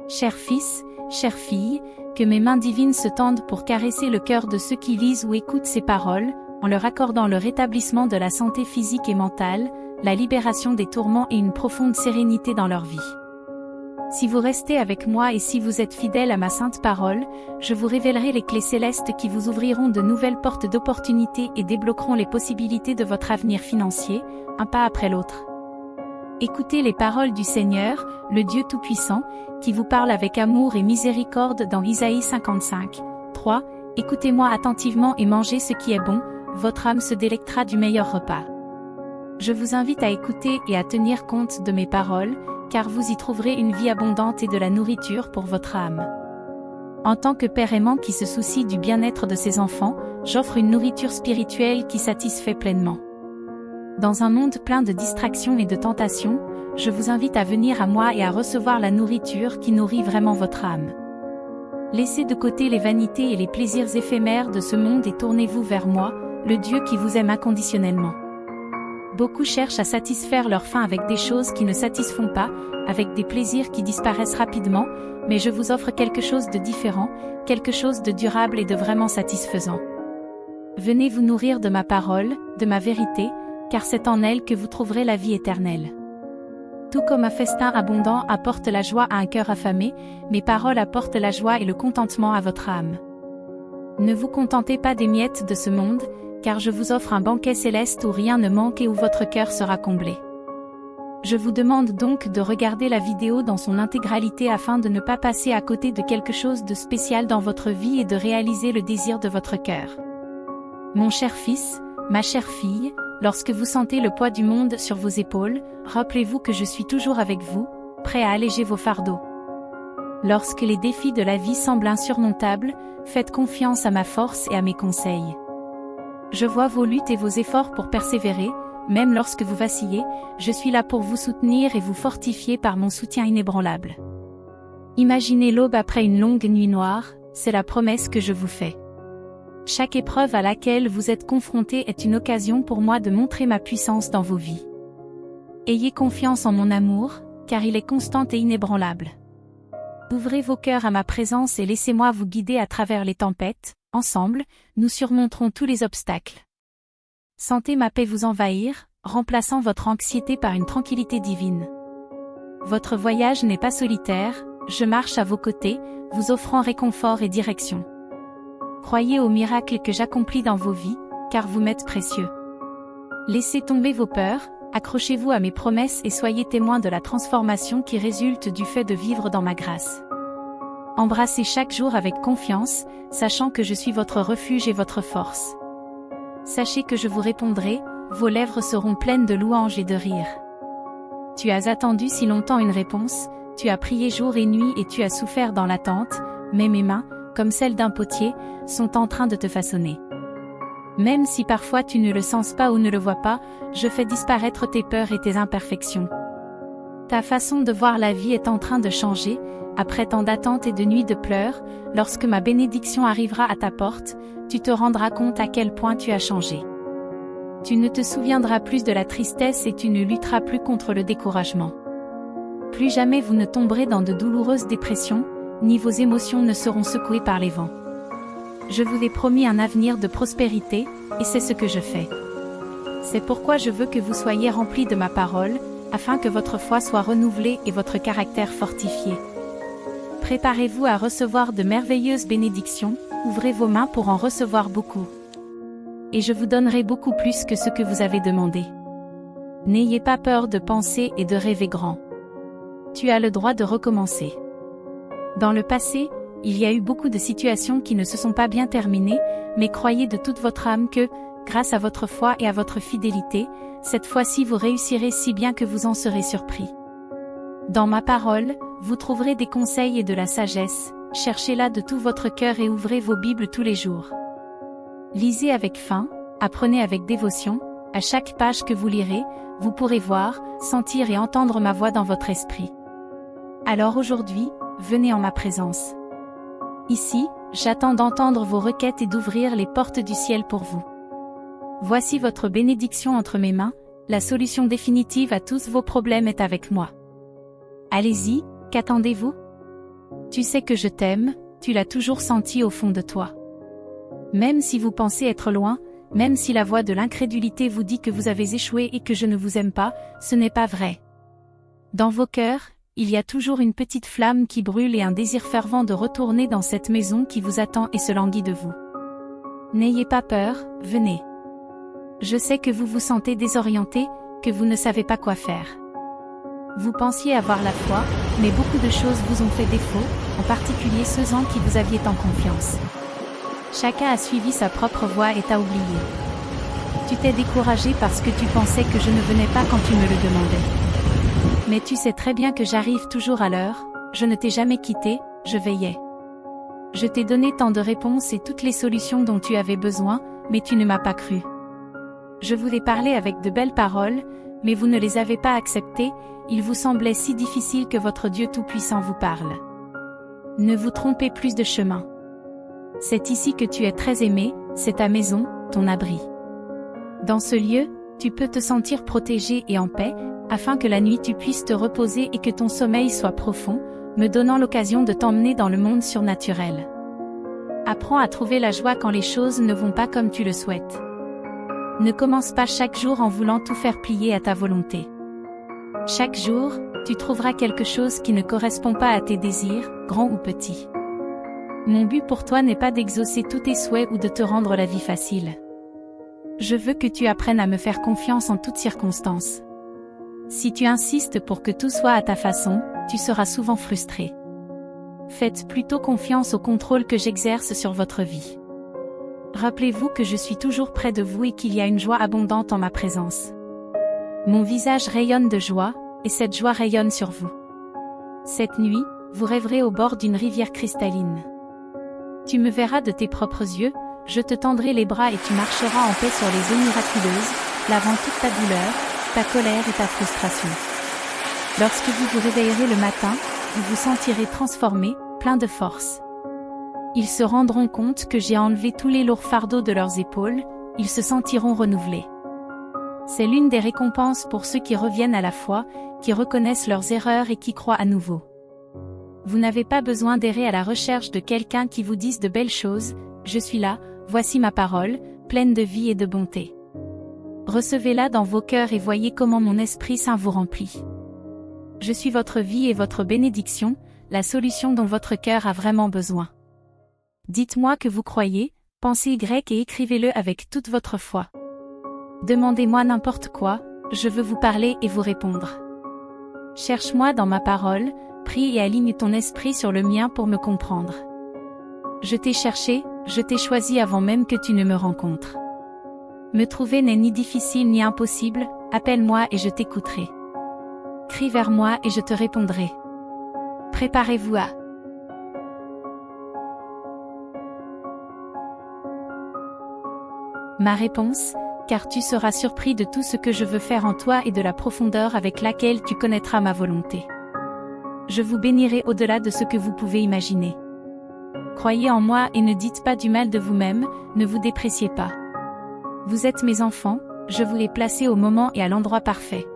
Cher fils, chère fille, que mes mains divines se tendent pour caresser le cœur de ceux qui lisent ou écoutent ces paroles, en leur accordant le rétablissement de la santé physique et mentale, la libération des tourments et une profonde sérénité dans leur vie. Si vous restez avec moi et si vous êtes fidèle à ma sainte parole, je vous révélerai les clés célestes qui vous ouvriront de nouvelles portes d'opportunités et débloqueront les possibilités de votre avenir financier, un pas après l'autre. Écoutez les paroles du Seigneur, le Dieu Tout-Puissant, qui vous parle avec amour et miséricorde dans Isaïe 55, 3. Écoutez-moi attentivement et mangez ce qui est bon, votre âme se délectera du meilleur repas. Je vous invite à écouter et à tenir compte de mes paroles, car vous y trouverez une vie abondante et de la nourriture pour votre âme. En tant que père aimant qui se soucie du bien-être de ses enfants, j'offre une nourriture spirituelle qui satisfait pleinement. Dans un monde plein de distractions et de tentations, je vous invite à venir à moi et à recevoir la nourriture qui nourrit vraiment votre âme. Laissez de côté les vanités et les plaisirs éphémères de ce monde et tournez-vous vers moi, le Dieu qui vous aime inconditionnellement. Beaucoup cherchent à satisfaire leur faim avec des choses qui ne satisfont pas, avec des plaisirs qui disparaissent rapidement, mais je vous offre quelque chose de différent, quelque chose de durable et de vraiment satisfaisant. Venez vous nourrir de ma parole, de ma vérité, car c'est en elle que vous trouverez la vie éternelle. Tout comme un festin abondant apporte la joie à un cœur affamé, mes paroles apportent la joie et le contentement à votre âme. Ne vous contentez pas des miettes de ce monde, car je vous offre un banquet céleste où rien ne manque et où votre cœur sera comblé. Je vous demande donc de regarder la vidéo dans son intégralité afin de ne pas passer à côté de quelque chose de spécial dans votre vie et de réaliser le désir de votre cœur. Mon cher fils, ma chère fille, lorsque vous sentez le poids du monde sur vos épaules, rappelez-vous que je suis toujours avec vous, prêt à alléger vos fardeaux. Lorsque les défis de la vie semblent insurmontables, faites confiance à ma force et à mes conseils. Je vois vos luttes et vos efforts pour persévérer, même lorsque vous vacillez, je suis là pour vous soutenir et vous fortifier par mon soutien inébranlable. Imaginez l'aube après une longue nuit noire, c'est la promesse que je vous fais. Chaque épreuve à laquelle vous êtes confrontés est une occasion pour moi de montrer ma puissance dans vos vies. Ayez confiance en mon amour, car il est constant et inébranlable. Ouvrez vos cœurs à ma présence et laissez-moi vous guider à travers les tempêtes, ensemble, nous surmonterons tous les obstacles. Sentez ma paix vous envahir, remplaçant votre anxiété par une tranquillité divine. Votre voyage n'est pas solitaire, je marche à vos côtés, vous offrant réconfort et direction. Croyez aux miracles que j'accomplis dans vos vies, car vous m'êtes précieux. Laissez tomber vos peurs, accrochez-vous à mes promesses et soyez témoins de la transformation qui résulte du fait de vivre dans ma grâce. Embrassez chaque jour avec confiance, sachant que je suis votre refuge et votre force. Sachez que je vous répondrai, vos lèvres seront pleines de louanges et de rires. Tu as attendu si longtemps une réponse, tu as prié jour et nuit et tu as souffert dans l'attente, mais mes mains, comme celles d'un potier, sont en train de te façonner. Même si parfois tu ne le sens pas ou ne le vois pas, je fais disparaître tes peurs et tes imperfections. Ta façon de voir la vie est en train de changer, après tant d'attentes et de nuits de pleurs, lorsque ma bénédiction arrivera à ta porte, tu te rendras compte à quel point tu as changé. Tu ne te souviendras plus de la tristesse et tu ne lutteras plus contre le découragement. Plus jamais vous ne tomberez dans de douloureuses dépressions, ni vos émotions ne seront secouées par les vents. Je vous ai promis un avenir de prospérité, et c'est ce que je fais. C'est pourquoi je veux que vous soyez remplis de ma parole, afin que votre foi soit renouvelée et votre caractère fortifié. Préparez-vous à recevoir de merveilleuses bénédictions, ouvrez vos mains pour en recevoir beaucoup. Et je vous donnerai beaucoup plus que ce que vous avez demandé. N'ayez pas peur de penser et de rêver grand. Tu as le droit de recommencer. Dans le passé, il y a eu beaucoup de situations qui ne se sont pas bien terminées, mais croyez de toute votre âme que, grâce à votre foi et à votre fidélité, cette fois-ci vous réussirez si bien que vous en serez surpris. Dans ma parole, vous trouverez des conseils et de la sagesse, cherchez-la de tout votre cœur et ouvrez vos Bibles tous les jours. Lisez avec faim, apprenez avec dévotion, à chaque page que vous lirez, vous pourrez voir, sentir et entendre ma voix dans votre esprit. Alors aujourd'hui, venez en ma présence. Ici, j'attends d'entendre vos requêtes et d'ouvrir les portes du ciel pour vous. Voici votre bénédiction entre mes mains, la solution définitive à tous vos problèmes est avec moi. Allez-y, qu'attendez-vous? Tu sais que je t'aime, tu l'as toujours senti au fond de toi. Même si vous pensez être loin, même si la voix de l'incrédulité vous dit que vous avez échoué et que je ne vous aime pas, ce n'est pas vrai. Dans vos cœurs, il y a toujours une petite flamme qui brûle et un désir fervent de retourner dans cette maison qui vous attend et se languit de vous. N'ayez pas peur, venez. Je sais que vous vous sentez désorienté, que vous ne savez pas quoi faire. Vous pensiez avoir la foi, mais beaucoup de choses vous ont fait défaut, en particulier ceux en qui vous aviez tant confiance. Chacun a suivi sa propre voie et t'a oublié. Tu t'es découragé parce que tu pensais que je ne venais pas quand tu me le demandais. Mais tu sais très bien que j'arrive toujours à l'heure, je ne t'ai jamais quitté, je veillais. Je t'ai donné tant de réponses et toutes les solutions dont tu avais besoin, mais tu ne m'as pas cru. Je vous ai parlé avec de belles paroles, mais vous ne les avez pas acceptées, il vous semblait si difficile que votre Dieu Tout-Puissant vous parle. Ne vous trompez plus de chemin. C'est ici que tu es très aimé, c'est ta maison, ton abri. Dans ce lieu, tu peux te sentir protégé et en paix, afin que la nuit tu puisses te reposer et que ton sommeil soit profond, me donnant l'occasion de t'emmener dans le monde surnaturel. Apprends à trouver la joie quand les choses ne vont pas comme tu le souhaites. Ne commence pas chaque jour en voulant tout faire plier à ta volonté. Chaque jour, tu trouveras quelque chose qui ne correspond pas à tes désirs, grands ou petits. Mon but pour toi n'est pas d'exaucer tous tes souhaits ou de te rendre la vie facile. Je veux que tu apprennes à me faire confiance en toutes circonstances. Si tu insistes pour que tout soit à ta façon, tu seras souvent frustré. Faites plutôt confiance au contrôle que j'exerce sur votre vie. Rappelez-vous que je suis toujours près de vous et qu'il y a une joie abondante en ma présence. Mon visage rayonne de joie, et cette joie rayonne sur vous. Cette nuit, vous rêverez au bord d'une rivière cristalline. Tu me verras de tes propres yeux, je te tendrai les bras et tu marcheras en paix sur les eaux miraculeuses, lavant toute ta douleur, ta colère et ta frustration. Lorsque vous vous réveillerez le matin, vous vous sentirez transformé, plein de force. Ils se rendront compte que j'ai enlevé tous les lourds fardeaux de leurs épaules, ils se sentiront renouvelés. C'est l'une des récompenses pour ceux qui reviennent à la foi, qui reconnaissent leurs erreurs et qui croient à nouveau. Vous n'avez pas besoin d'errer à la recherche de quelqu'un qui vous dise de belles choses, je suis là, voici ma parole, pleine de vie et de bonté. Recevez-la dans vos cœurs et voyez comment mon Esprit Saint vous remplit. Je suis votre vie et votre bénédiction, la solution dont votre cœur a vraiment besoin. Dites-moi que vous croyez, pensez Y et écrivez-le avec toute votre foi. Demandez-moi n'importe quoi, je veux vous parler et vous répondre. Cherche-moi dans ma parole, prie et aligne ton esprit sur le mien pour me comprendre. Je t'ai cherché, je t'ai choisi avant même que tu ne me rencontres. Me trouver n'est ni difficile ni impossible, appelle-moi et je t'écouterai. Crie vers moi et je te répondrai. Préparez-vous à ma réponse, car tu seras surpris de tout ce que je veux faire en toi et de la profondeur avec laquelle tu connaîtras ma volonté. Je vous bénirai au-delà de ce que vous pouvez imaginer. Croyez en moi et ne dites pas du mal de vous-même, ne vous dépréciez pas. Vous êtes mes enfants, je vous ai placés au moment et à l'endroit parfait.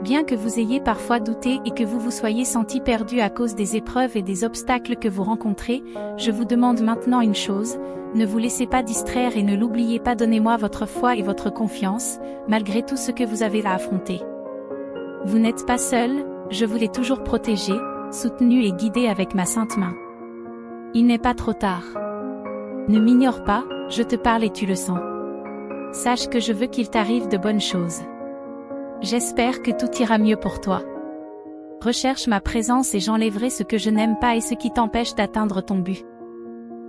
Bien que vous ayez parfois douté et que vous vous soyez senti perdu à cause des épreuves et des obstacles que vous rencontrez, je vous demande maintenant une chose, ne vous laissez pas distraire et ne l'oubliez pas, donnez-moi votre foi et votre confiance, malgré tout ce que vous avez à affronter. Vous n'êtes pas seul, je vous ai toujours protégé, soutenu et guidé avec ma sainte main. Il n'est pas trop tard. Ne m'ignore pas, je te parle et tu le sens. Sache que je veux qu'il t'arrive de bonnes choses. J'espère que tout ira mieux pour toi. Recherche ma présence et j'enlèverai ce que je n'aime pas et ce qui t'empêche d'atteindre ton but.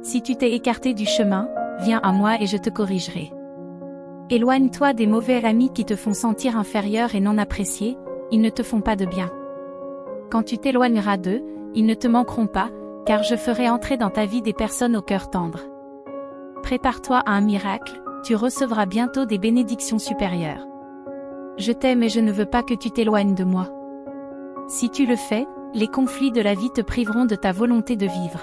Si tu t'es écarté du chemin, viens à moi et je te corrigerai. Éloigne-toi des mauvais amis qui te font sentir inférieur et non apprécié, ils ne te font pas de bien. Quand tu t'éloigneras d'eux, ils ne te manqueront pas, car je ferai entrer dans ta vie des personnes au cœur tendre. Prépare-toi à un miracle, tu recevras bientôt des bénédictions supérieures. Je t'aime et je ne veux pas que tu t'éloignes de moi. Si tu le fais, les conflits de la vie te priveront de ta volonté de vivre.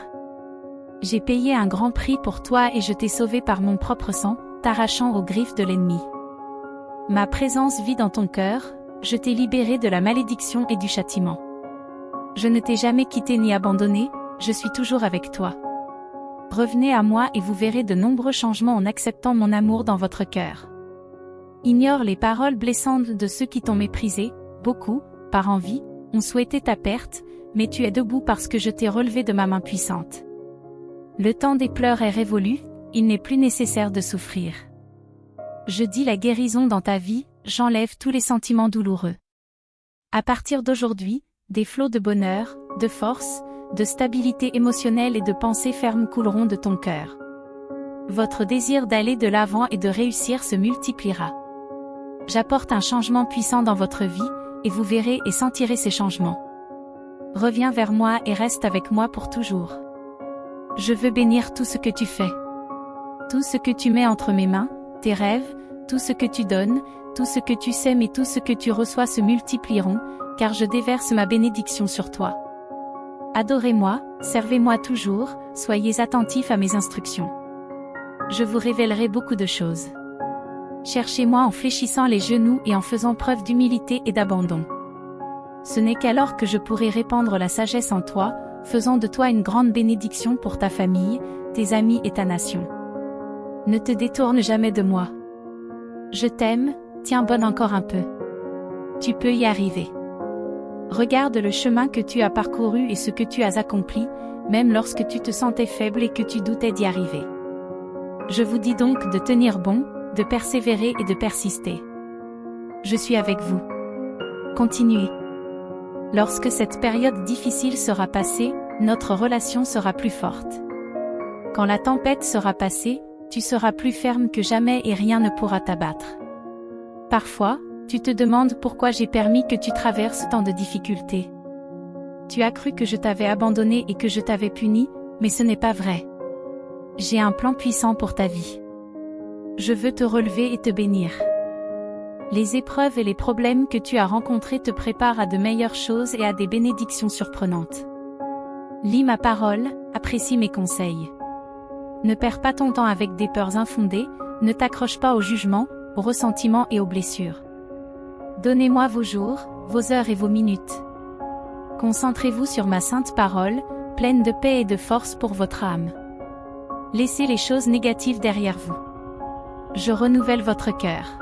J'ai payé un grand prix pour toi et je t'ai sauvé par mon propre sang, t'arrachant aux griffes de l'ennemi. Ma présence vit dans ton cœur, je t'ai libéré de la malédiction et du châtiment. Je ne t'ai jamais quitté ni abandonné, je suis toujours avec toi. Revenez à moi et vous verrez de nombreux changements en acceptant mon amour dans votre cœur. Ignore les paroles blessantes de ceux qui t'ont méprisé, beaucoup, par envie, ont souhaité ta perte, mais tu es debout parce que je t'ai relevé de ma main puissante. Le temps des pleurs est révolu, il n'est plus nécessaire de souffrir. Je dis la guérison dans ta vie, j'enlève tous les sentiments douloureux. À partir d'aujourd'hui, des flots de bonheur, de force, de stabilité émotionnelle et de pensées fermes couleront de ton cœur. Votre désir d'aller de l'avant et de réussir se multipliera. J'apporte un changement puissant dans votre vie, et vous verrez et sentirez ces changements. Reviens vers moi et reste avec moi pour toujours. Je veux bénir tout ce que tu fais. Tout ce que tu mets entre mes mains, tes rêves, tout ce que tu donnes, tout ce que tu sèmes et tout ce que tu reçois se multiplieront, car je déverse ma bénédiction sur toi. Adorez-moi, servez-moi toujours, soyez attentifs à mes instructions. Je vous révélerai beaucoup de choses. Cherchez-moi en fléchissant les genoux et en faisant preuve d'humilité et d'abandon. Ce n'est qu'alors que je pourrai répandre la sagesse en toi, faisant de toi une grande bénédiction pour ta famille, tes amis et ta nation. Ne te détourne jamais de moi. Je t'aime, tiens bon encore un peu. Tu peux y arriver. Regarde le chemin que tu as parcouru et ce que tu as accompli, même lorsque tu te sentais faible et que tu doutais d'y arriver. Je vous dis donc de tenir bon, de persévérer et de persister. Je suis avec vous. Continuez. Lorsque cette période difficile sera passée, notre relation sera plus forte. Quand la tempête sera passée, tu seras plus ferme que jamais et rien ne pourra t'abattre. Parfois, tu te demandes pourquoi j'ai permis que tu traverses tant de difficultés. Tu as cru que je t'avais abandonné et que je t'avais puni, mais ce n'est pas vrai. J'ai un plan puissant pour ta vie. Je veux te relever et te bénir. Les épreuves et les problèmes que tu as rencontrés te préparent à de meilleures choses et à des bénédictions surprenantes. Lis ma parole, apprécie mes conseils. Ne perds pas ton temps avec des peurs infondées, ne t'accroche pas au jugement, aux ressentiments et aux blessures. Donnez-moi vos jours, vos heures et vos minutes. Concentrez-vous sur ma sainte parole, pleine de paix et de force pour votre âme. Laissez les choses négatives derrière vous. Je renouvelle votre cœur.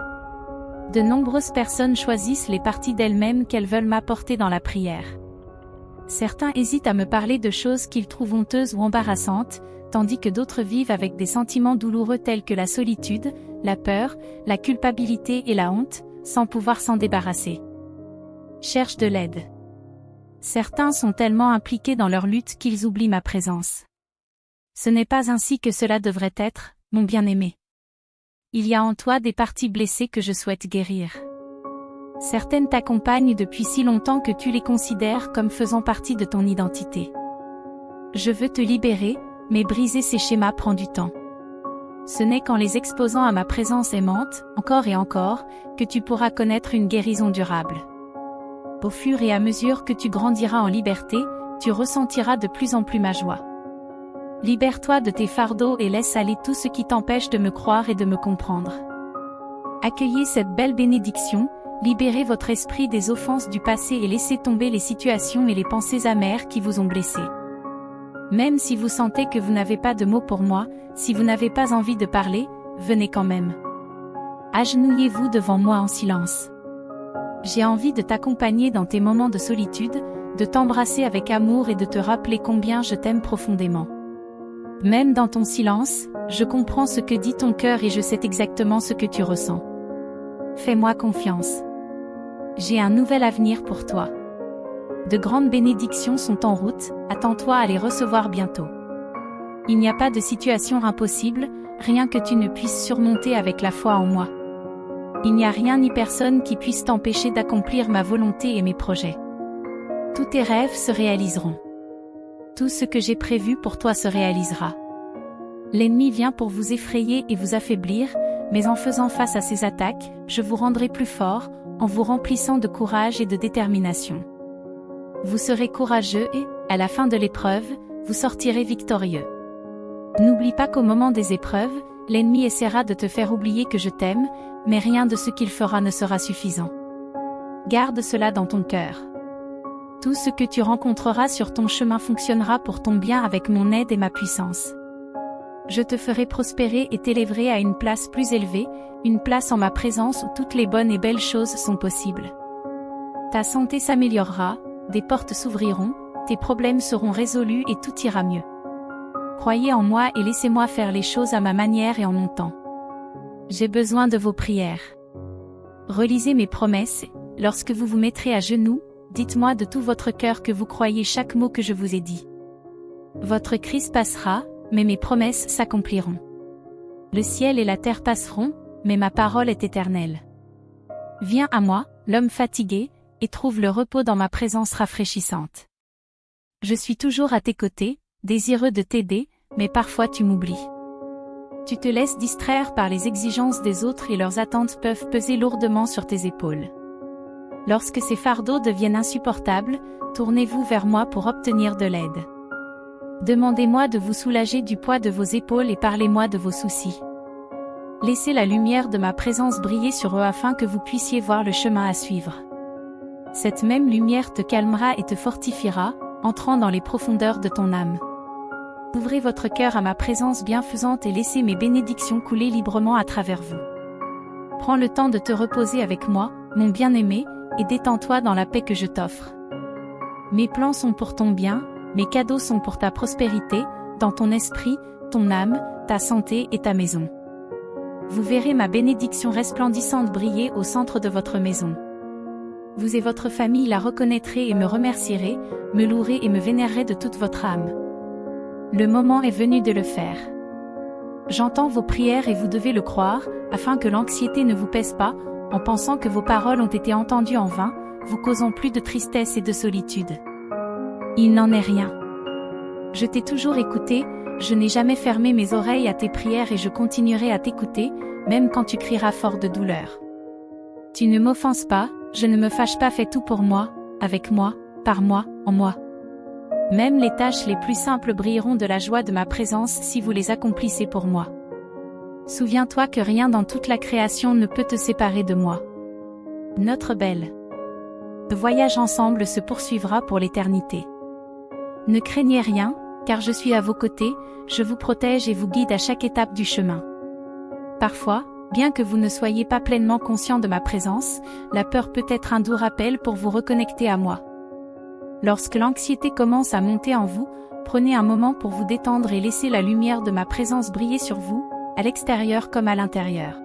De nombreuses personnes choisissent les parties d'elles-mêmes qu'elles veulent m'apporter dans la prière. Certains hésitent à me parler de choses qu'ils trouvent honteuses ou embarrassantes, tandis que d'autres vivent avec des sentiments douloureux tels que la solitude, la peur, la culpabilité et la honte, sans pouvoir s'en débarrasser. Cherche de l'aide. Certains sont tellement impliqués dans leur lutte qu'ils oublient ma présence. Ce n'est pas ainsi que cela devrait être, mon bien-aimé. Il y a en toi des parties blessées que je souhaite guérir. Certaines t'accompagnent depuis si longtemps que tu les considères comme faisant partie de ton identité. Je veux te libérer, mais briser ces schémas prend du temps. Ce n'est qu'en les exposant à ma présence aimante, encore et encore, que tu pourras connaître une guérison durable. Au fur et à mesure que tu grandiras en liberté, tu ressentiras de plus en plus ma joie. Libère-toi de tes fardeaux et laisse aller tout ce qui t'empêche de me croire et de me comprendre. Accueillez cette belle bénédiction, libérez votre esprit des offenses du passé et laissez tomber les situations et les pensées amères qui vous ont blessé. Même si vous sentez que vous n'avez pas de mots pour moi, si vous n'avez pas envie de parler, venez quand même. Agenouillez-vous devant moi en silence. J'ai envie de t'accompagner dans tes moments de solitude, de t'embrasser avec amour et de te rappeler combien je t'aime profondément. Même dans ton silence, je comprends ce que dit ton cœur et je sais exactement ce que tu ressens. Fais-moi confiance. J'ai un nouvel avenir pour toi. De grandes bénédictions sont en route, attends-toi à les recevoir bientôt. Il n'y a pas de situation impossible, rien que tu ne puisses surmonter avec la foi en moi. Il n'y a rien ni personne qui puisse t'empêcher d'accomplir ma volonté et mes projets. Tous tes rêves se réaliseront. Tout ce que j'ai prévu pour toi se réalisera. L'ennemi vient pour vous effrayer et vous affaiblir, mais en faisant face à ces attaques, je vous rendrai plus fort, en vous remplissant de courage et de détermination. Vous serez courageux et, à la fin de l'épreuve, vous sortirez victorieux. N'oublie pas qu'au moment des épreuves, l'ennemi essaiera de te faire oublier que je t'aime, mais rien de ce qu'il fera ne sera suffisant. Garde cela dans ton cœur. Tout ce que tu rencontreras sur ton chemin fonctionnera pour ton bien avec mon aide et ma puissance. Je te ferai prospérer et t'élèverai à une place plus élevée, une place en ma présence où toutes les bonnes et belles choses sont possibles. Ta santé s'améliorera, des portes s'ouvriront, tes problèmes seront résolus et tout ira mieux. Croyez en moi et laissez-moi faire les choses à ma manière et en mon temps. J'ai besoin de vos prières. Relisez mes promesses, lorsque vous vous mettrez à genoux, dites-moi de tout votre cœur que vous croyez chaque mot que je vous ai dit. Votre crise passera, mais mes promesses s'accompliront. Le ciel et la terre passeront, mais ma parole est éternelle. Viens à moi, l'homme fatigué, et trouve le repos dans ma présence rafraîchissante. Je suis toujours à tes côtés, désireux de t'aider, mais parfois tu m'oublies. Tu te laisses distraire par les exigences des autres et leurs attentes peuvent peser lourdement sur tes épaules. Lorsque ces fardeaux deviennent insupportables, tournez-vous vers moi pour obtenir de l'aide. Demandez-moi de vous soulager du poids de vos épaules et parlez-moi de vos soucis. Laissez la lumière de ma présence briller sur eux afin que vous puissiez voir le chemin à suivre. Cette même lumière te calmera et te fortifiera, entrant dans les profondeurs de ton âme. Ouvrez votre cœur à ma présence bienfaisante et laissez mes bénédictions couler librement à travers vous. Prends le temps de te reposer avec moi, mon bien-aimé, et détends-toi dans la paix que je t'offre. Mes plans sont pour ton bien, mes cadeaux sont pour ta prospérité, dans ton esprit, ton âme, ta santé et ta maison. Vous verrez ma bénédiction resplendissante briller au centre de votre maison. Vous et votre famille la reconnaîtrez et me remercierez, me louerez et me vénérerez de toute votre âme. Le moment est venu de le faire. J'entends vos prières et vous devez le croire, afin que l'anxiété ne vous pèse pas, en pensant que vos paroles ont été entendues en vain, vous causant plus de tristesse et de solitude. Il n'en est rien. Je t'ai toujours écouté, je n'ai jamais fermé mes oreilles à tes prières et je continuerai à t'écouter, même quand tu crieras fort de douleur. Tu ne m'offenses pas, je ne me fâche pas, fais tout pour moi, avec moi, par moi, en moi. Même les tâches les plus simples brilleront de la joie de ma présence si vous les accomplissez pour moi. Souviens-toi que rien dans toute la création ne peut te séparer de moi. Notre belle. Le voyage ensemble se poursuivra pour l'éternité. Ne craignez rien, car je suis à vos côtés, je vous protège et vous guide à chaque étape du chemin. Parfois, bien que vous ne soyez pas pleinement conscient de ma présence, la peur peut être un doux rappel pour vous reconnecter à moi. Lorsque l'anxiété commence à monter en vous, prenez un moment pour vous détendre et laissez la lumière de ma présence briller sur vous, à l'extérieur comme à l'intérieur.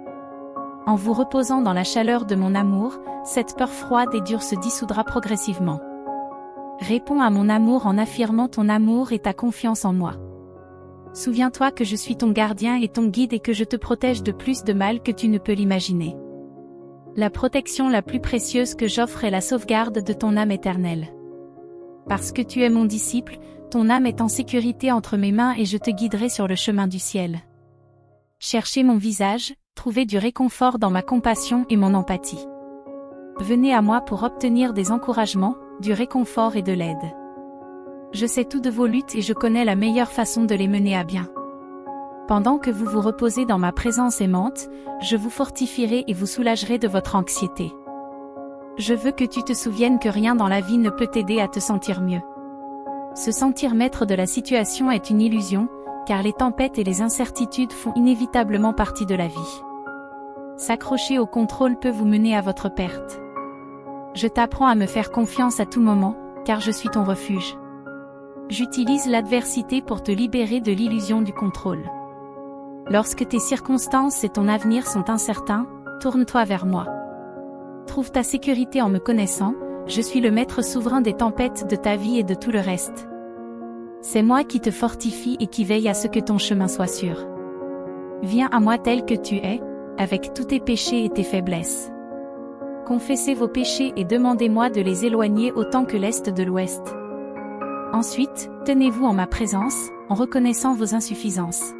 En vous reposant dans la chaleur de mon amour, cette peur froide et dure se dissoudra progressivement. Réponds à mon amour en affirmant ton amour et ta confiance en moi. Souviens-toi que je suis ton gardien et ton guide et que je te protège de plus de mal que tu ne peux l'imaginer. La protection la plus précieuse que j'offre est la sauvegarde de ton âme éternelle. Parce que tu es mon disciple, ton âme est en sécurité entre mes mains et je te guiderai sur le chemin du ciel. Cherchez mon visage, trouvez du réconfort dans ma compassion et mon empathie. Venez à moi pour obtenir des encouragements, du réconfort et de l'aide. Je sais tout de vos luttes et je connais la meilleure façon de les mener à bien. Pendant que vous vous reposez dans ma présence aimante, je vous fortifierai et vous soulagerai de votre anxiété. Je veux que tu te souviennes que rien dans la vie ne peut t'aider à te sentir mieux. Se sentir maître de la situation est une illusion, car les tempêtes et les incertitudes font inévitablement partie de la vie. S'accrocher au contrôle peut vous mener à votre perte. Je t'apprends à me faire confiance à tout moment, car je suis ton refuge. J'utilise l'adversité pour te libérer de l'illusion du contrôle. Lorsque tes circonstances et ton avenir sont incertains, tourne-toi vers moi. Trouve ta sécurité en me connaissant, je suis le maître souverain des tempêtes de ta vie et de tout le reste. C'est moi qui te fortifie et qui veille à ce que ton chemin soit sûr. Viens à moi tel que tu es, avec tous tes péchés et tes faiblesses. Confessez vos péchés et demandez-moi de les éloigner autant que l'est de l'ouest. Ensuite, tenez-vous en ma présence, en reconnaissant vos insuffisances.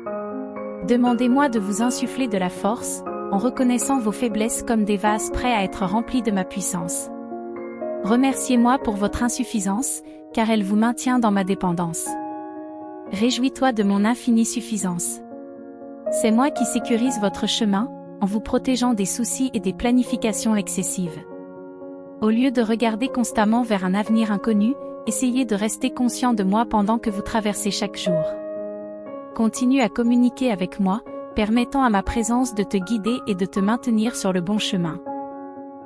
Demandez-moi de vous insuffler de la force, en reconnaissant vos faiblesses comme des vases prêts à être remplis de ma puissance. Remerciez-moi pour votre insuffisance, car elle vous maintient dans ma dépendance. Réjouis-toi de mon infinie suffisance. C'est moi qui sécurise votre chemin, en vous protégeant des soucis et des planifications excessives. Au lieu de regarder constamment vers un avenir inconnu, essayez de rester conscient de moi pendant que vous traversez chaque jour. Continue à communiquer avec moi, permettant à ma présence de te guider et de te maintenir sur le bon chemin.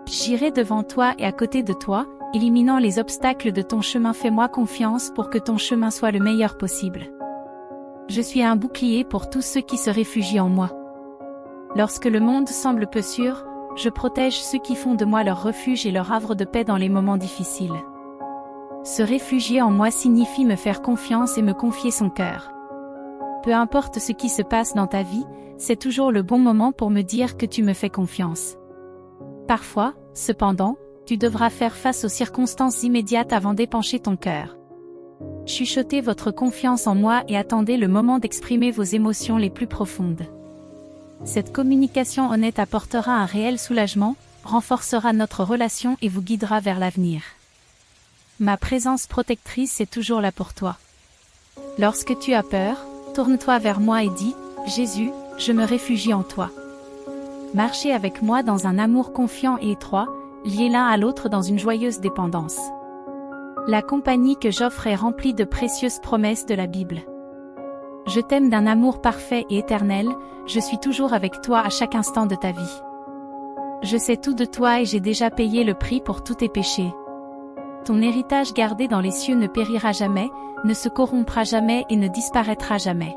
J'irai devant toi et à côté de toi, éliminant les obstacles de ton chemin. Fais-moi confiance pour que ton chemin soit le meilleur possible. Je suis un bouclier pour tous ceux qui se réfugient en moi. Lorsque le monde semble peu sûr, je protège ceux qui font de moi leur refuge et leur havre de paix dans les moments difficiles. Se réfugier en moi signifie me faire confiance et me confier son cœur. Peu importe ce qui se passe dans ta vie, c'est toujours le bon moment pour me dire que tu me fais confiance. Parfois, cependant, tu devras faire face aux circonstances immédiates avant d'épancher ton cœur. Chuchotez votre confiance en moi et attendez le moment d'exprimer vos émotions les plus profondes. Cette communication honnête apportera un réel soulagement, renforcera notre relation et vous guidera vers l'avenir. Ma présence protectrice est toujours là pour toi. Lorsque tu as peur, tourne-toi vers moi et dis, « Jésus, je me réfugie en toi. » Marchez avec moi dans un amour confiant et étroit, liés l'un à l'autre dans une joyeuse dépendance. La compagnie que j'offre est remplie de précieuses promesses de la Bible. Je t'aime d'un amour parfait et éternel, je suis toujours avec toi à chaque instant de ta vie. Je sais tout de toi et j'ai déjà payé le prix pour tous tes péchés. Ton héritage gardé dans les cieux ne périra jamais, ne se corrompra jamais et ne disparaîtra jamais.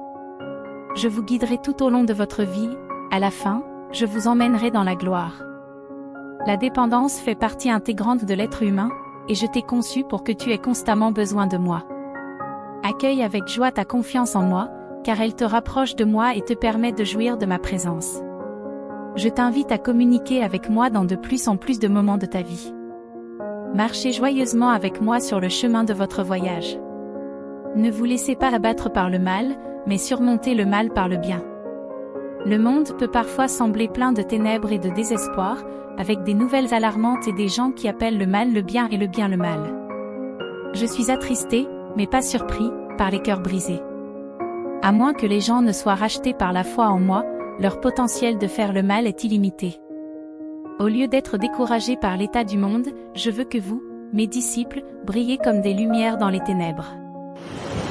Je vous guiderai tout au long de votre vie, à la fin, je vous emmènerai dans la gloire. La dépendance fait partie intégrante de l'être humain, et je t'ai conçu pour que tu aies constamment besoin de moi. Accueille avec joie ta confiance en moi, car elle te rapproche de moi et te permet de jouir de ma présence. Je t'invite à communiquer avec moi dans de plus en plus de moments de ta vie. Marchez joyeusement avec moi sur le chemin de votre voyage. Ne vous laissez pas abattre par le mal, mais surmontez le mal par le bien. Le monde peut parfois sembler plein de ténèbres et de désespoir, avec des nouvelles alarmantes et des gens qui appellent le mal le bien et le bien le mal. Je suis attristé, mais pas surpris, par les cœurs brisés. À moins que les gens ne soient rachetés par la foi en moi, leur potentiel de faire le mal est illimité. Au lieu d'être découragés par l'état du monde, je veux que vous, mes disciples, brillez comme des lumières dans les ténèbres.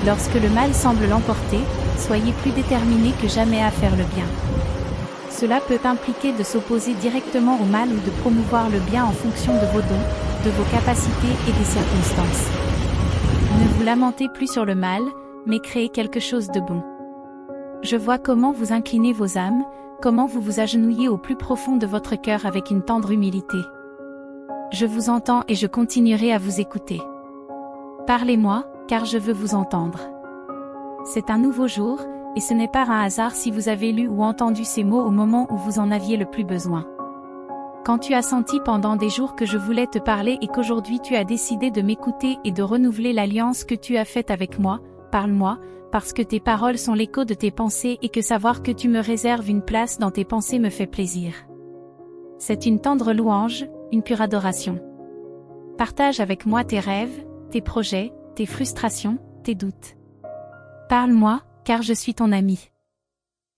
Lorsque le mal semble l'emporter, soyez plus déterminés que jamais à faire le bien. Cela peut impliquer de s'opposer directement au mal ou de promouvoir le bien en fonction de vos dons, de vos capacités et des circonstances. Ne vous lamentez plus sur le mal, mais créez quelque chose de bon. Je vois comment vous inclinez vos âmes, comment vous vous agenouillez au plus profond de votre cœur avec une tendre humilité. Je vous entends et je continuerai à vous écouter. Parlez-moi, car je veux vous entendre. C'est un nouveau jour, et ce n'est pas un hasard si vous avez lu ou entendu ces mots au moment où vous en aviez le plus besoin. Quand tu as senti pendant des jours que je voulais te parler et qu'aujourd'hui tu as décidé de m'écouter et de renouveler l'alliance que tu as faite avec moi, parle-moi, parce que tes paroles sont l'écho de tes pensées et que savoir que tu me réserves une place dans tes pensées me fait plaisir. C'est une tendre louange, une pure adoration. Partage avec moi tes rêves, tes projets, tes frustrations, tes doutes. Parle-moi, car je suis ton ami.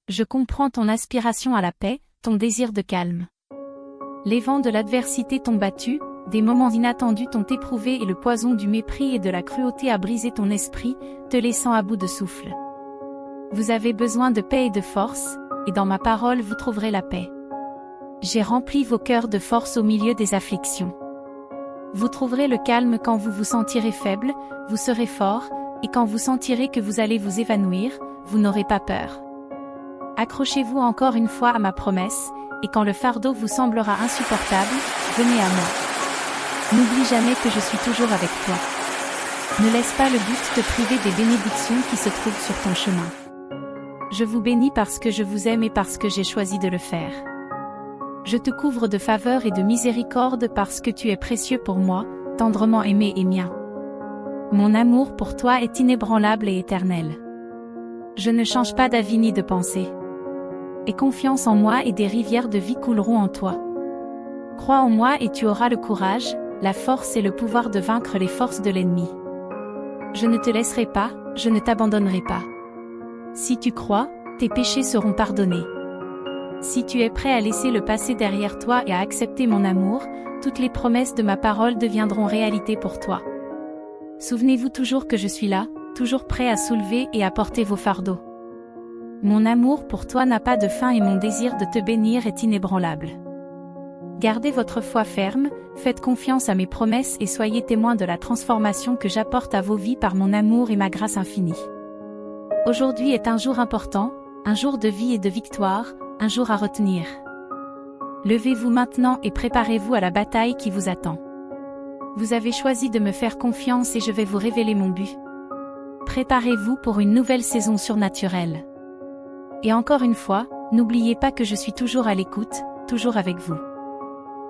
Je comprends ton aspiration à la paix, ton désir de calme. Les vents de l'adversité t'ont battu, des moments inattendus t'ont éprouvé et le poison du mépris et de la cruauté a brisé ton esprit, te laissant à bout de souffle. Vous avez besoin de paix et de force, et dans ma parole vous trouverez la paix. J'ai rempli vos cœurs de force au milieu des afflictions. Vous trouverez le calme quand vous vous sentirez faible, vous serez fort, et quand vous sentirez que vous allez vous évanouir, vous n'aurez pas peur. Accrochez-vous encore une fois à ma promesse, et quand le fardeau vous semblera insupportable, venez à moi. N'oublie jamais que je suis toujours avec toi. Ne laisse pas le doute te priver des bénédictions qui se trouvent sur ton chemin. Je vous bénis parce que je vous aime et parce que j'ai choisi de le faire. Je te couvre de faveur et de miséricorde parce que tu es précieux pour moi, tendrement aimé et mien. Mon amour pour toi est inébranlable et éternel. Je ne change pas d'avis ni de pensée. Aie confiance en moi et des rivières de vie couleront en toi. Crois en moi et tu auras le courage, la force et le pouvoir de vaincre les forces de l'ennemi. Je ne te laisserai pas, je ne t'abandonnerai pas. Si tu crois, tes péchés seront pardonnés. Si tu es prêt à laisser le passé derrière toi et à accepter mon amour, toutes les promesses de ma parole deviendront réalité pour toi. Souvenez-vous toujours que je suis là, toujours prêt à soulever et à porter vos fardeaux. Mon amour pour toi n'a pas de fin et mon désir de te bénir est inébranlable. Gardez votre foi ferme, faites confiance à mes promesses et soyez témoins de la transformation que j'apporte à vos vies par mon amour et ma grâce infinie. Aujourd'hui est un jour important, un jour de vie et de victoire, un jour à retenir. Levez-vous maintenant et préparez-vous à la bataille qui vous attend. Vous avez choisi de me faire confiance et je vais vous révéler mon but. Préparez-vous pour une nouvelle saison surnaturelle. Et encore une fois, n'oubliez pas que je suis toujours à l'écoute, toujours avec vous.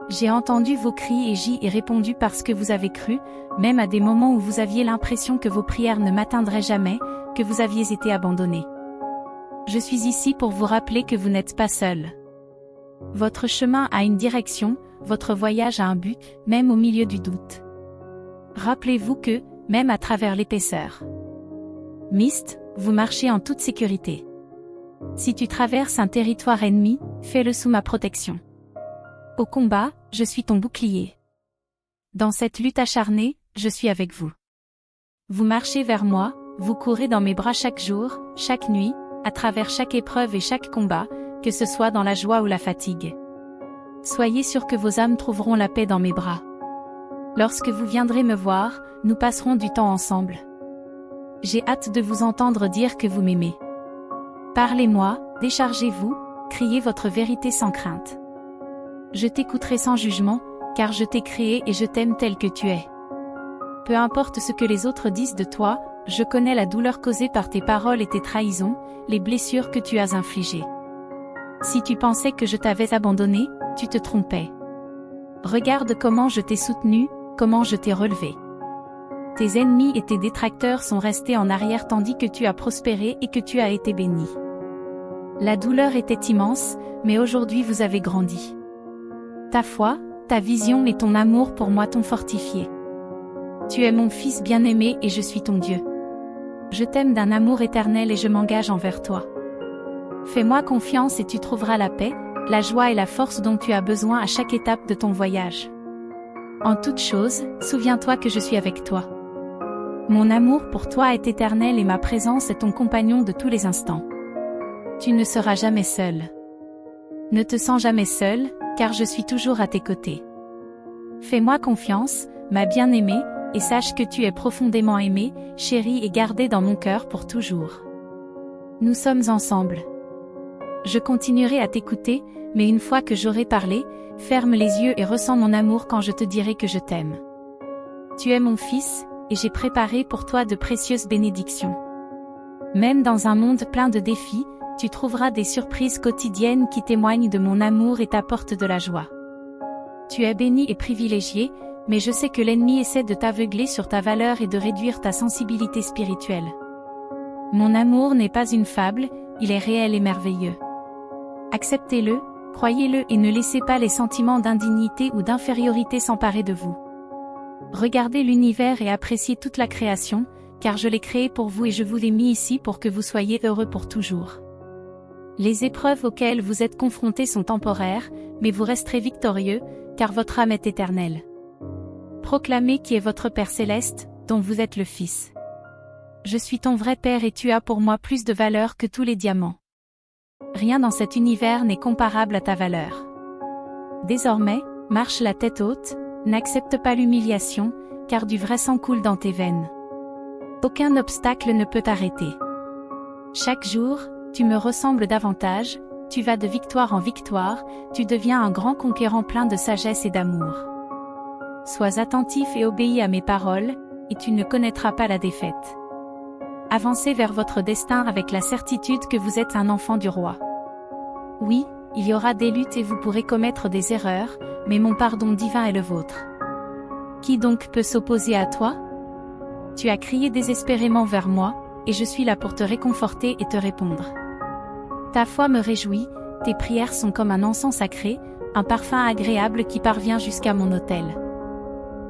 J'ai entendu vos cris et j'y ai répondu parce que vous avez cru, même à des moments où vous aviez l'impression que vos prières ne m'atteindraient jamais, que vous aviez été abandonné. Je suis ici pour vous rappeler que vous n'êtes pas seul. Votre chemin a une direction, votre voyage a un but, même au milieu du doute. Rappelez-vous que, même à travers l'épaisseur mist, vous marchez en toute sécurité. Si tu traverses un territoire ennemi, fais-le sous ma protection. Au combat, je suis ton bouclier. Dans cette lutte acharnée, je suis avec vous. Vous marchez vers moi, vous courez dans mes bras chaque jour, chaque nuit, à travers chaque épreuve et chaque combat, que ce soit dans la joie ou la fatigue. Soyez sûrs que vos âmes trouveront la paix dans mes bras. Lorsque vous viendrez me voir, nous passerons du temps ensemble. J'ai hâte de vous entendre dire que vous m'aimez. Parlez-moi, déchargez-vous, criez votre vérité sans crainte. Je t'écouterai sans jugement, car je t'ai créé et je t'aime tel que tu es. Peu importe ce que les autres disent de toi, je connais la douleur causée par tes paroles et tes trahisons, les blessures que tu as infligées. Si tu pensais que je t'avais abandonné, tu te trompais. Regarde comment je t'ai soutenu, comment je t'ai relevé. Tes ennemis et tes détracteurs sont restés en arrière tandis que tu as prospéré et que tu as été béni. La douleur était immense, mais aujourd'hui vous avez grandi. Ta foi, ta vision et ton amour pour moi t'ont fortifié. Tu es mon fils bien-aimé et je suis ton Dieu. Je t'aime d'un amour éternel et je m'engage envers toi. Fais-moi confiance et tu trouveras la paix, la joie et la force dont tu as besoin à chaque étape de ton voyage. En toute chose, souviens-toi que je suis avec toi. Mon amour pour toi est éternel et ma présence est ton compagnon de tous les instants. Tu ne seras jamais seul. Ne te sens jamais seul, car je suis toujours à tes côtés. Fais-moi confiance, ma bien-aimée, et sache que tu es profondément aimée, chérie et gardée dans mon cœur pour toujours. Nous sommes ensemble. Je continuerai à t'écouter, mais une fois que j'aurai parlé, ferme les yeux et ressens mon amour quand je te dirai que je t'aime. Tu es mon fils, et j'ai préparé pour toi de précieuses bénédictions. Même dans un monde plein de défis, tu trouveras des surprises quotidiennes qui témoignent de mon amour et t'apportent de la joie. Tu es béni et privilégié, mais je sais que l'ennemi essaie de t'aveugler sur ta valeur et de réduire ta sensibilité spirituelle. Mon amour n'est pas une fable, il est réel et merveilleux. Acceptez-le, croyez-le et ne laissez pas les sentiments d'indignité ou d'infériorité s'emparer de vous. Regardez l'univers et appréciez toute la création, car je l'ai créé pour vous et je vous l'ai mis ici pour que vous soyez heureux pour toujours. Les épreuves auxquelles vous êtes confrontés sont temporaires, mais vous resterez victorieux, car votre âme est éternelle. Proclamez qui est votre Père céleste, dont vous êtes le Fils. Je suis ton vrai Père et tu as pour moi plus de valeur que tous les diamants. Rien dans cet univers n'est comparable à ta valeur. Désormais, marche la tête haute, n'accepte pas l'humiliation, car du vrai sang coule dans tes veines. Aucun obstacle ne peut t'arrêter. Chaque jour, tu me ressembles davantage, tu vas de victoire en victoire, tu deviens un grand conquérant plein de sagesse et d'amour. Sois attentif et obéis à mes paroles, et tu ne connaîtras pas la défaite. Avancez vers votre destin avec la certitude que vous êtes un enfant du roi. Oui, il y aura des luttes et vous pourrez commettre des erreurs, mais mon pardon divin est le vôtre. Qui donc peut s'opposer à toi? Tu as crié désespérément vers moi, et je suis là pour te réconforter et te répondre. Ta foi me réjouit, tes prières sont comme un encens sacré, un parfum agréable qui parvient jusqu'à mon autel.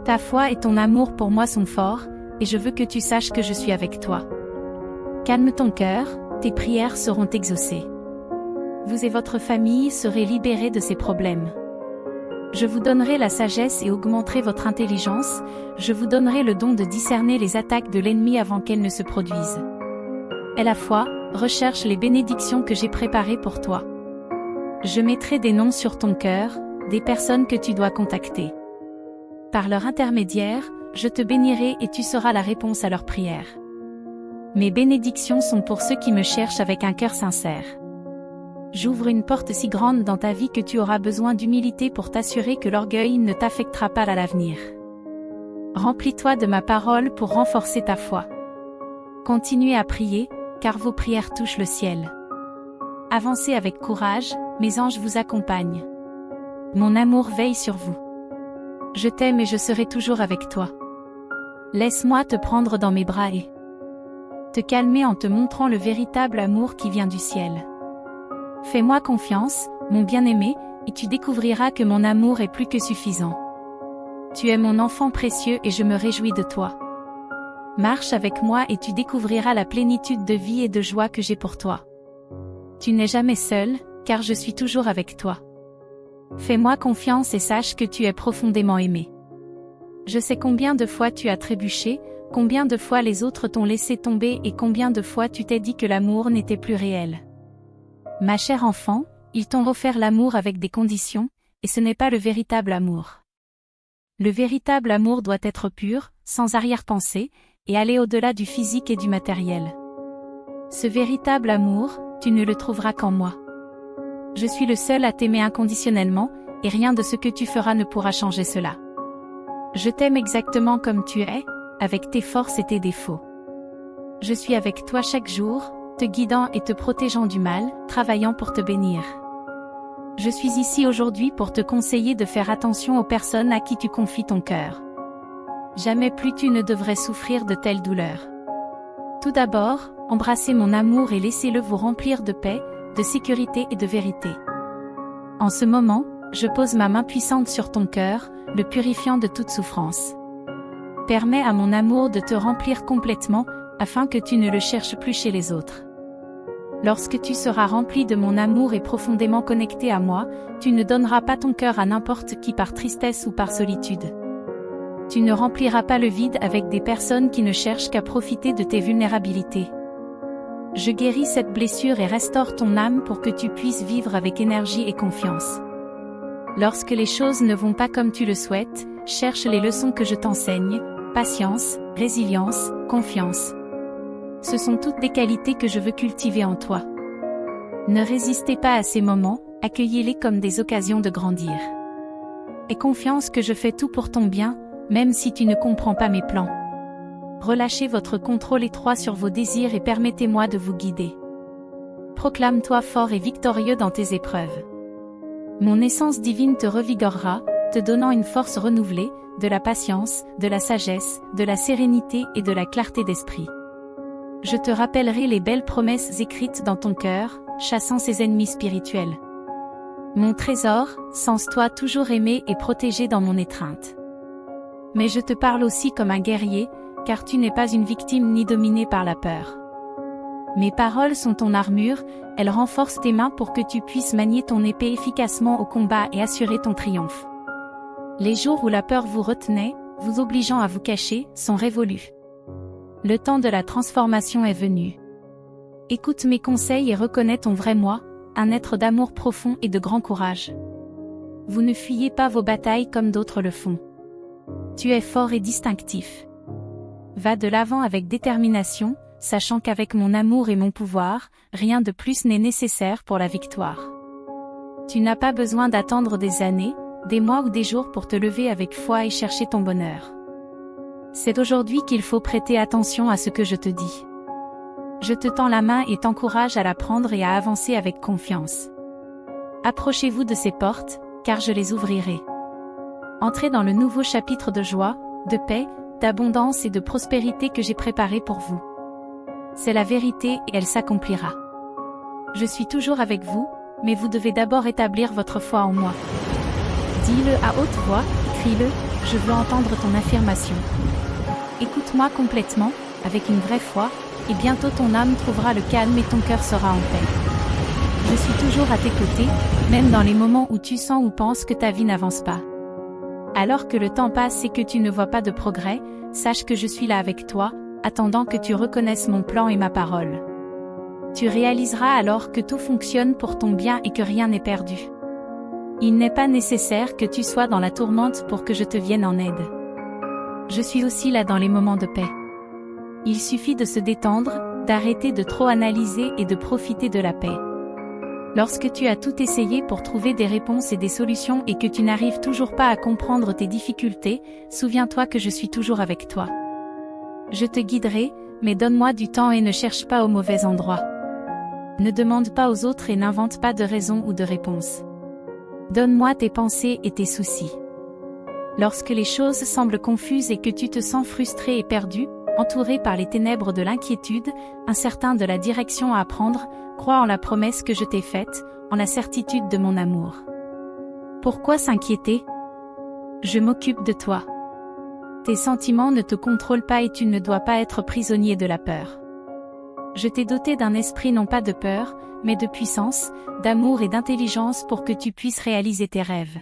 Ta foi et ton amour pour moi sont forts, et je veux que tu saches que je suis avec toi. Calme ton cœur, tes prières seront exaucées. Vous et votre famille serez libérés de ces problèmes. Je vous donnerai la sagesse et augmenterai votre intelligence, je vous donnerai le don de discerner les attaques de l'ennemi avant qu'elles ne se produisent. Et la foi, recherche les bénédictions que j'ai préparées pour toi. Je mettrai des noms sur ton cœur, des personnes que tu dois contacter. Par leur intermédiaire, je te bénirai et tu seras la réponse à leurs prières. Mes bénédictions sont pour ceux qui me cherchent avec un cœur sincère. J'ouvre une porte si grande dans ta vie que tu auras besoin d'humilité pour t'assurer que l'orgueil ne t'affectera pas à l'avenir. Remplis-toi de ma parole pour renforcer ta foi. Continuez à prier, car vos prières touchent le ciel. Avancez avec courage, mes anges vous accompagnent. Mon amour veille sur vous. Je t'aime et je serai toujours avec toi. Laisse-moi te prendre dans mes bras et te calmer en te montrant le véritable amour qui vient du ciel. Fais-moi confiance, mon bien-aimé, et tu découvriras que mon amour est plus que suffisant. Tu es mon enfant précieux et je me réjouis de toi. Marche avec moi et tu découvriras la plénitude de vie et de joie que j'ai pour toi. Tu n'es jamais seul, car je suis toujours avec toi. Fais-moi confiance et sache que tu es profondément aimé. Je sais combien de fois tu as trébuché, combien de fois les autres t'ont laissé tomber et combien de fois tu t'es dit que l'amour n'était plus réel. Ma chère enfant, ils t'ont offert l'amour avec des conditions, et ce n'est pas le véritable amour. Le véritable amour doit être pur, sans arrière-pensée, et aller au-delà du physique et du matériel. Ce véritable amour, tu ne le trouveras qu'en moi. Je suis le seul à t'aimer inconditionnellement, et rien de ce que tu feras ne pourra changer cela. Je t'aime exactement comme tu es, avec tes forces et tes défauts. Je suis avec toi chaque jour, te guidant et te protégeant du mal, travaillant pour te bénir. Je suis ici aujourd'hui pour te conseiller de faire attention aux personnes à qui tu confies ton cœur. Jamais plus tu ne devrais souffrir de telles douleurs. Tout d'abord, embrassez mon amour et laissez-le vous remplir de paix, de sécurité et de vérité. En ce moment, je pose ma main puissante sur ton cœur, le purifiant de toute souffrance. Permets à mon amour de te remplir complètement, afin que tu ne le cherches plus chez les autres. Lorsque tu seras rempli de mon amour et profondément connecté à moi, tu ne donneras pas ton cœur à n'importe qui par tristesse ou par solitude. Tu ne rempliras pas le vide avec des personnes qui ne cherchent qu'à profiter de tes vulnérabilités. Je guéris cette blessure et restaure ton âme pour que tu puisses vivre avec énergie et confiance. Lorsque les choses ne vont pas comme tu le souhaites, cherche les leçons que je t'enseigne, patience, résilience, confiance. Ce sont toutes des qualités que je veux cultiver en toi. Ne résistez pas à ces moments, accueillez-les comme des occasions de grandir. Aie confiance que je fais tout pour ton bien, même si tu ne comprends pas mes plans. Relâchez votre contrôle étroit sur vos désirs et permettez-moi de vous guider. Proclame-toi fort et victorieux dans tes épreuves. Mon essence divine te revigorera, te donnant une force renouvelée, de la patience, de la sagesse, de la sérénité et de la clarté d'esprit. Je te rappellerai les belles promesses écrites dans ton cœur, chassant ses ennemis spirituels. Mon trésor, sens-toi toujours aimé et protégé dans mon étreinte. Mais je te parle aussi comme un guerrier, car tu n'es pas une victime ni dominée par la peur. Mes paroles sont ton armure, elles renforcent tes mains pour que tu puisses manier ton épée efficacement au combat et assurer ton triomphe. Les jours où la peur vous retenait, vous obligeant à vous cacher, sont révolus. Le temps de la transformation est venu. Écoute mes conseils et reconnais ton vrai moi, un être d'amour profond et de grand courage. Vous ne fuyez pas vos batailles comme d'autres le font. Tu es fort et distinctif. Va de l'avant avec détermination, sachant qu'avec mon amour et mon pouvoir, rien de plus n'est nécessaire pour la victoire. Tu n'as pas besoin d'attendre des années, des mois ou des jours pour te lever avec foi et chercher ton bonheur. C'est aujourd'hui qu'il faut prêter attention à ce que je te dis. Je te tends la main et t'encourage à la prendre et à avancer avec confiance. Approchez-vous de ces portes, car je les ouvrirai. Entrez dans le nouveau chapitre de joie, de paix, d'abondance et de prospérité que j'ai préparé pour vous. C'est la vérité et elle s'accomplira. Je suis toujours avec vous, mais vous devez d'abord établir votre foi en moi. Dis-le à haute voix, crie-le, je veux entendre ton affirmation. Écoute-moi complètement, avec une vraie foi, et bientôt ton âme trouvera le calme et ton cœur sera en paix. Je suis toujours à tes côtés, même dans les moments où tu sens ou penses que ta vie n'avance pas. Alors que le temps passe et que tu ne vois pas de progrès, sache que je suis là avec toi, attendant que tu reconnaisses mon plan et ma parole. Tu réaliseras alors que tout fonctionne pour ton bien et que rien n'est perdu. Il n'est pas nécessaire que tu sois dans la tourmente pour que je te vienne en aide. Je suis aussi là dans les moments de paix. Il suffit de se détendre, d'arrêter de trop analyser et de profiter de la paix. Lorsque tu as tout essayé pour trouver des réponses et des solutions et que tu n'arrives toujours pas à comprendre tes difficultés, souviens-toi que je suis toujours avec toi. Je te guiderai, mais donne-moi du temps et ne cherche pas au mauvais endroit. Ne demande pas aux autres et n'invente pas de raisons ou de réponses. Donne-moi tes pensées et tes soucis. Lorsque les choses semblent confuses et que tu te sens frustré et perdu, entouré par les ténèbres de l'inquiétude, incertain de la direction à prendre, crois en la promesse que je t'ai faite, en la certitude de mon amour. Pourquoi s'inquiéter? Je m'occupe de toi. Tes sentiments ne te contrôlent pas et tu ne dois pas être prisonnier de la peur. Je t'ai doté d'un esprit non pas de peur, mais de puissance, d'amour et d'intelligence pour que tu puisses réaliser tes rêves.